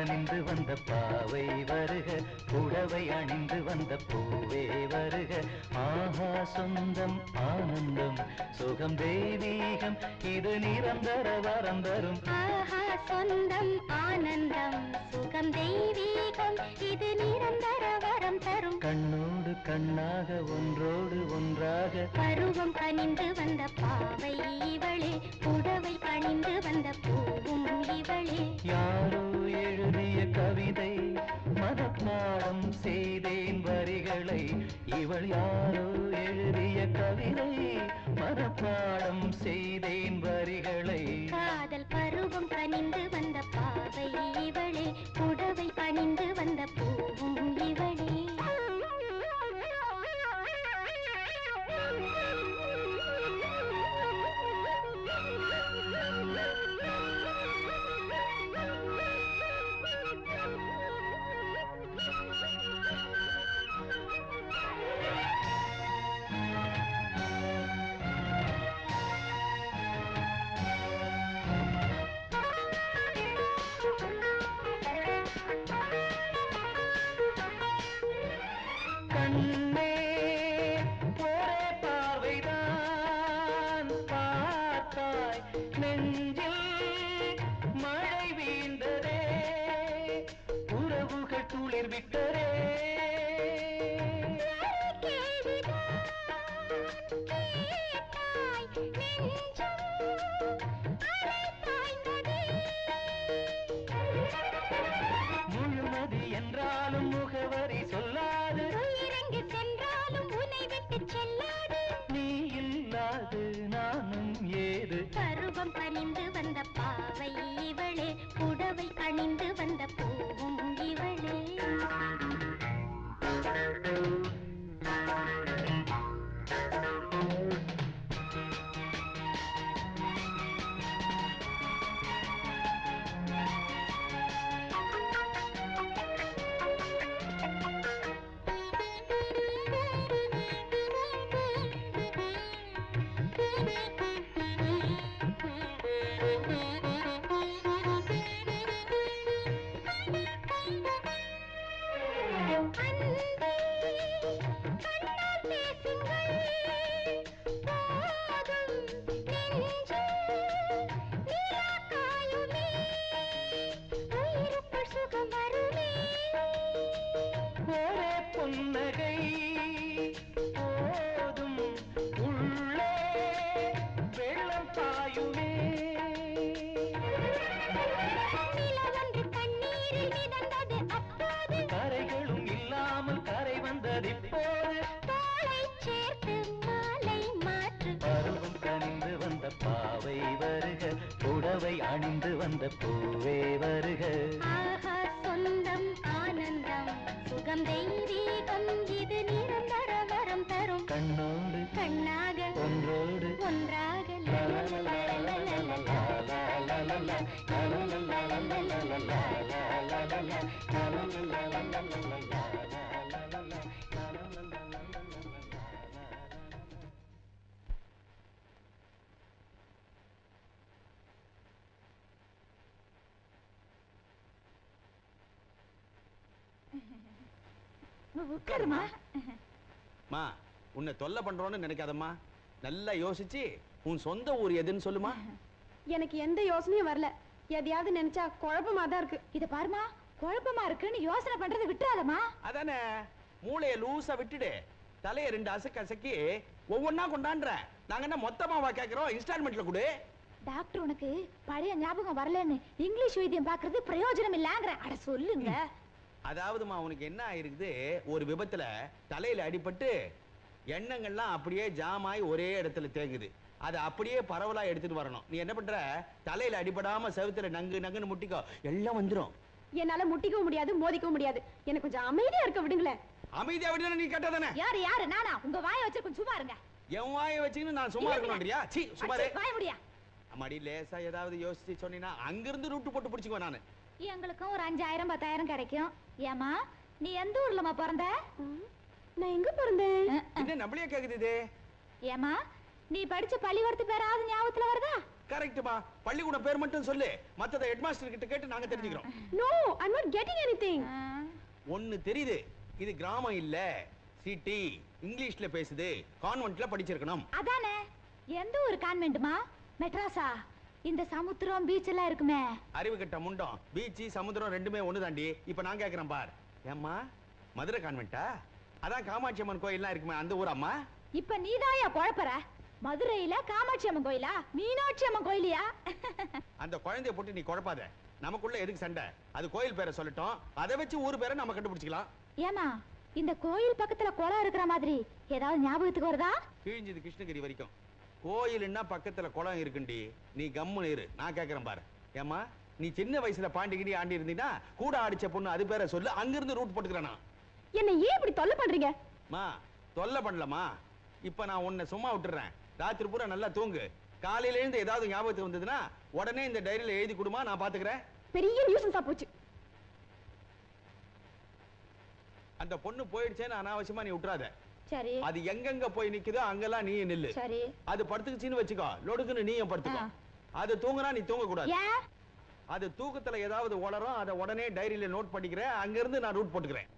அணிந்து வந்த பாவை வருக, புடவை அணிந்து வந்த பூவே வருக. ஆஹா சொந்தம் ஆனந்தம் சுகம் தெய்வீகம், இது நிரந்தர வரம் தரும். ஆஹா சொந்தம் ஆனந்தம் சுகம் தெய்வீகம், இது நிரந்தர வரம் தரும். கண்ணோடு கண்ணாக ஒன்றோடு ஒன்றாக பருவம் கனிந்து வந்த பாவை இவளே, புடவை அணிந்து வந்த பூவும் இவளே. யாரோ எழுதிய கவிதை மனப்பாடம் செய்தேன் வரிகளை, இவள் யாரோ எழுதிய கவிதை மனப்பாடம் செய்தேன் வரிகளை. காதல் பருவம் கனிந்து வந்த பாவை இவளே, புடவை அணிந்து வந்த பூவும் இவளே. முழுமதி என்றாலும் முகவரி சொல்லாது, இறங்கி சென்றாலும் உன்னை விட்டு செல்லாது. நீ இல்லாது நானும் ஏது. பருவம் கனிந்து வந்த பாவை இவளே, புடவை அணிந்து வந்த பூவும் இவளே. பாவை வருக, புடவை அணிந்து வந்த பூவே வருக. ஆஹா சொந்தம் ஆனந்தம் சுகம் தெய்வீகம், இது நிரந்தர வரம் தரும். கண்ணோடு கண்ணாக ஒன்றோடு ஒன்றாக உட்காருமா. மா, உன்னை தொல்லை பண்றோன்னு நினைக்காதம்மா. நல்லா யோசிச்சு உன் சொந்த ஊர் எதுன்னு சொல்லுமா. எனக்கு எந்த யோசனையும் வரல. எதையாவது நினைச்சா குழப்பமா தான் இருக்கு. இத பாருமா, குழப்பமா இருக்குன்னு யோசனை பண்றது விட்டுறாதமா. அதானே, மூளைய லூசா விட்டுடு. தலைய ரெண்டு அசக்கு அசக்கி ஒவ்வொன்னா கொண்டாடுற. நாங்க என்ன மொத்தமாவா கேக்குறோம்? இன்ஸ்டால்மெண்ட்ல கொடு. டாக்டர் உனக்கு பழைய ஞாபகம் வரலன்னு இங்கிலீஷ் வைத்தியம் பாக்குறது பிரயோஜனம் இல்லங்கற. அட சொல்லுங்க. அதாவதுமா, உனக்கு என்ன ஆயிருக்குது, ஒரு விபத்துல தலையில அடிபட்டு எண்ணங்கள்லாம் அப்படியே ஜாமாய் ஒரே இடத்துல தேங்குது. அதை அப்படியே பரவலா எடுத்துட்டு வரணும். நீ என்ன பண்ற, தலையில அடிபடாம செவுத்துல நங்கு நங்குன்னு முட்டிக்கோ, எல்லாம் வந்துரும். என்னால முட்டிக்கவும் முடியாது, மோதிக்கவும் முடியாது. எனக்கு கொஞ்சம் அமைதியா இருக்க விடுங்களேன். அமைதியா விடுனா நீ கேட்டதானே? யாரு நானா? உங்க வாயை வச்சு கொஞ்சம் சும்மா இருங்க. என் வாயை வச்சுக்கின்னு நான் சும்மா இருக்கணும்ன்றியா? சீ, சும்மாரே. வாய முடியா? அம்மாடி, லேசா ஏதாவது யோசிச்சு சொன்னீங்கன்னா அங்கிருந்து ரூட்டு போட்டு பிடிச்சுக்குவேன் நானு. எங்களுக்கும் ஒரு 5000 10,000 கிடைக்கும். ஏமா, நீ எந்த ஊர்லமா பிறந்த? நான் எங்க பிறந்தேன்? என்ன நம்மளே கேக்குது இது? ஏமா, நீ படிச்ச பள்ளிக்கூடத்து பேராவது ஞாபகத்துல வருதா? கரெக்ட்மா. பள்ளிக்கூட பேர் மட்டும் சொல்லு, மத்தத ஹெட்மாஸ்டர் கிட்ட கேட்டு நாங்க தெரிஞ்சுக்கிறோம். No, I am not getting anything. ஒன்னு தெரியுது, இது கிராமம் இல்ல, சிட்டி. இங்கிலீஷ்ல பேசுது, கான்வென்ட்ல படிச்சிருக்கணும். அதானே. எந்த ஒரு கான்வென்ட்மா? மெட்ராஸா? இந்த சமுத்திரம் பீச் எல்லாம் இருக்குமே. அறிவு கட்ட முண்டம். பீச் சமுத்திரம் ரெண்டுமே ஒண்ணு தாண்டி. இப்ப நான் கேக்குறேன் பார். ஏம்மா, மதுரை கான்வென்ட்டா? அதான் காமாட்சி அம்மன் கோயில்லாம் இருக்குமே, அந்த ஊரம்மா? இப்ப நீதாயா குழப்பற? மதுரையில காமாட்சி அம்மன் கோயிலா, மீனாட்சி அம்மன் கோயிலியா? அந்த குழந்தைய போட்டு நீ குழப்பாத. நமக்குள்ள எதுக்கு சண்டை? அது கோயில் பேரை சொல்லட்டும், அதை வச்சு ஊர் பேரை நம்ம கண்டுபிடிச்சிக்கலாம். ஏமா, இந்த கோயில் பக்கத்துல குளம் இருக்கிற மாதிரி ஏதாவது ஞாபகத்துக்கு வருதா? கிழிஞ்சது கிருஷ்ணகிரி வரைக்கும். கோயிலுன்னா பக்கத்துல குளம் இருக்குண்டி. நீ கம்முன்னு இரு, நான் கேக்குறேன் பாரு. ஏமா, நீ சின்ன வயசுல பாண்டிகிடி ஆண்டி இருந்தீனா கூட ஆடிச்ச பொண்ணு அது பேரை சொல்லு, அங்கிருந்து ரூட் போட்டுக்கிறேனா. என்ன ஏன் இப்படி தொல்லை பண்றீங்க? மா, தொல்லை பண்ணலமா. இப்ப நான் உன்னை சும்மா விட்டுறேன். ராத்திரி பூரா நல்லா தூங்கு. காலையில இருந்து ஏதாவது ஞாபகத்துக்கு வந்ததுன்னா உடனே இந்த டைரியில எழுதி கொடுமா, நான் பாத்துக்கிறேன். பெரிய நியூசன்ஸா போச்சு. அந்த பொண்ணு போயிடுச்சேன்னு அனாவசியமா நீ விட்டுறாத. சரி. அது எங்கெங்க போய் நிக்குதோ அங்கெல்லாம் நீ நில்லு. சரி. அது படுத்துக்குச்சின்னு வச்சுக்கோ, லொடுக்குன்னு நீயும் படுத்துக்கோ. அது தூங்குனா நீ தூங்க கூடாது. ஏன்? அது தூக்கத்துல ஏதாவது உளரும், அதை உடனே டைரியில நோட் பண்ணிக்கிறேன். அங்க இருந்து நான் ரூட் போட்டுக்கிறேன்.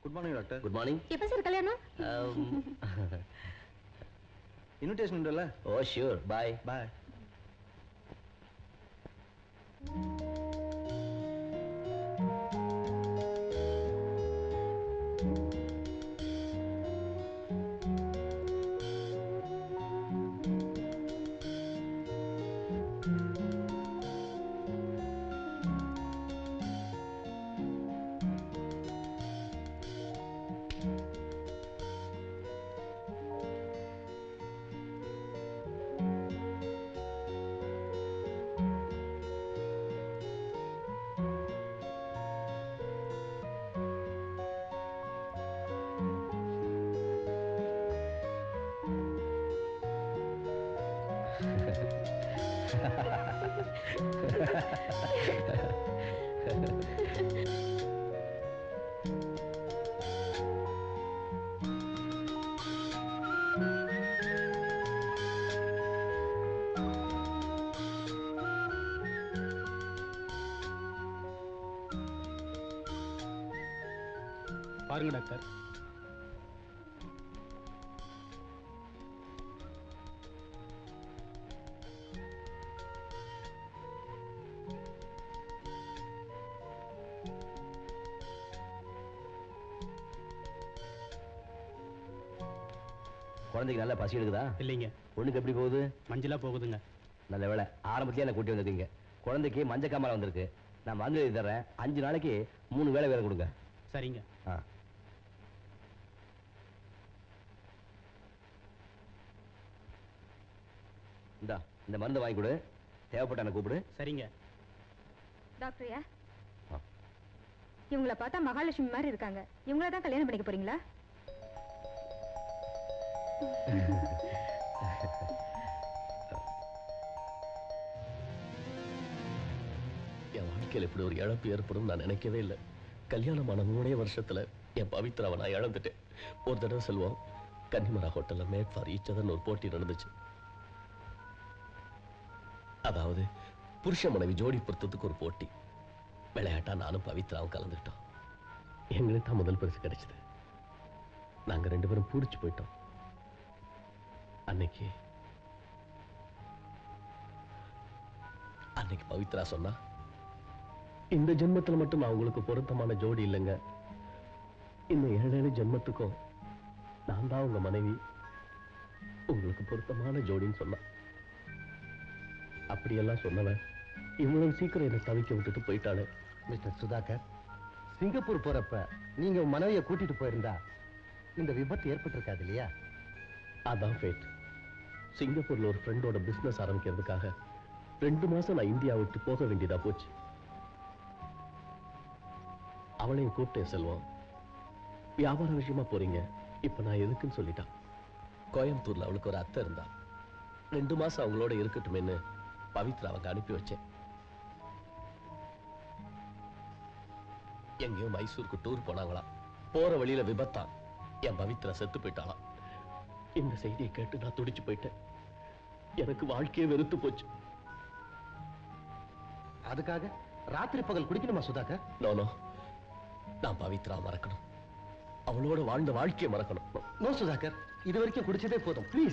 Good morning doctor. Good morning. எப்ப சார் கல்யாணம்? இன்விடேஷன் உண்டுல்ல? Oh sure. பாய். பாய். பாருங்க டாக்டர். குழந்தைக்கு நல்லா பசி எடுக்குதா? இல்லைங்க. பொண்ணுக்கு எப்படி போகுது? மஞ்சளா போகுதுங்க. நல்ல வேலை, ஆரம்பத்திலே என்ன கூட்டி வந்திருக்கீங்க. குழந்தைக்கு மஞ்சள் காமாலை வந்திருக்கு. நான் மருந்து எழுதி தர்றேன். 5 நாளைக்கு 3 வேளை வேலை கொடுங்க. சரிங்க. இந்தா இந்த மருந்து வாங்கி கொடு. தேவைப்பட்ட என்ன கூப்பிடு. சரிங்க. டாக்டர்யா, இவங்களை பார்த்தா மகாலட்சுமி மாதிரி இருக்காங்க. இவங்கள தான் கல்யாணம் பண்ணிக்க போறீங்களா? என் வாழ்க்கையில் இப்படி ஒரு இழப்பு ஏற்படும் நான் நினைக்கவே இல்லை. கல்யாணமான 3 வருஷத்துல என் பவித்ராவை நான் இழந்துட்டேன். ஒரு தடவை செல்வம் கன்னிமரா ஹோட்டல்ல மேட் ஃபார் ஈச் அதர்னு ஒரு போட்டி நடந்துச்சு. அதாவது புருஷ மனைவி ஜோடி பொருத்தத்துக்கு ஒரு போட்டி. விளையாட்டா நானும் பவித்ராவும் கலந்துட்டோம். எங்களுக்கு தான் முதல் பரிசு கிடைச்சது. நாங்க 2 பேரும் பூரிச்சு போயிட்டோம். அன்னைக்கு பவித்ரா சொன்னா, இந்த ஜென்மத்தில் மட்டும் நான் உங்களுக்கு பொருத்தமான ஜோடி இல்லைங்க, இன்னும் 7 ஜென்மத்துக்கும் நான் தான் உங்க மனைவி, உங்களுக்கு பொருத்தமான ஜோடின்னு சொன்னா. அப்படியெல்லாம் சொன்னவன் இவ்வளவு சீக்கிரம் என்னை தவிக்க விட்டுட்டு போயிட்டாளே. மிஸ்டர் சுதாகர், சிங்கப்பூர் போறப்ப நீங்க உங்க மனைவியை கூட்டிட்டு போயிருந்தா இந்த விபத்து ஏற்பட்டிருக்காது இல்லையா? அதான் ஃபேட். சிங்கப்பூர்ல ஒரு ஃப்ரெண்டோட பிசினஸ் ஆரம்பிக்கிறதுக்காக 2 மாசம் நான் இந்தியா விட்டு போக வேண்டியதா போச்சு. அவளையும் கூப்பிட்டேன். செல்வம், வியாபார விஷயமா போறீங்க, இப்ப நான் எதுக்குன்னு சொல்லிட்டான். கோயம்புத்தூர்ல அவளுக்கு ஒரு அத்தை இருந்தா. 2 மாசம் அவங்களோட இருக்கட்டுமேன்னு பவித்ரா அவங்க அனுப்பி வச்சேன். எங்கேயோ மைசூருக்கு டூர் போனாங்களாம். போற வழியில விபத்தான். என் பவித்ரா செத்து போயிட்டாளாம். இந்த செய்தியை கேட்டு நான் துடிச்சு போயிட்டேன். எனக்கு வாழ்க்கையை வெறுத்து போச்சு. அதுக்காக ராத்திரி பகல் குடிக்கணுமா சுதாகர்? நோ, நான் பவித்ரா மறக்கணும். அவளோட வாழ்ந்த வாழ்க்கையை மறக்கணும். நோ சுதாகர், இது வரைக்கும் குடிச்சதே போதும். ப்ளீஸ்.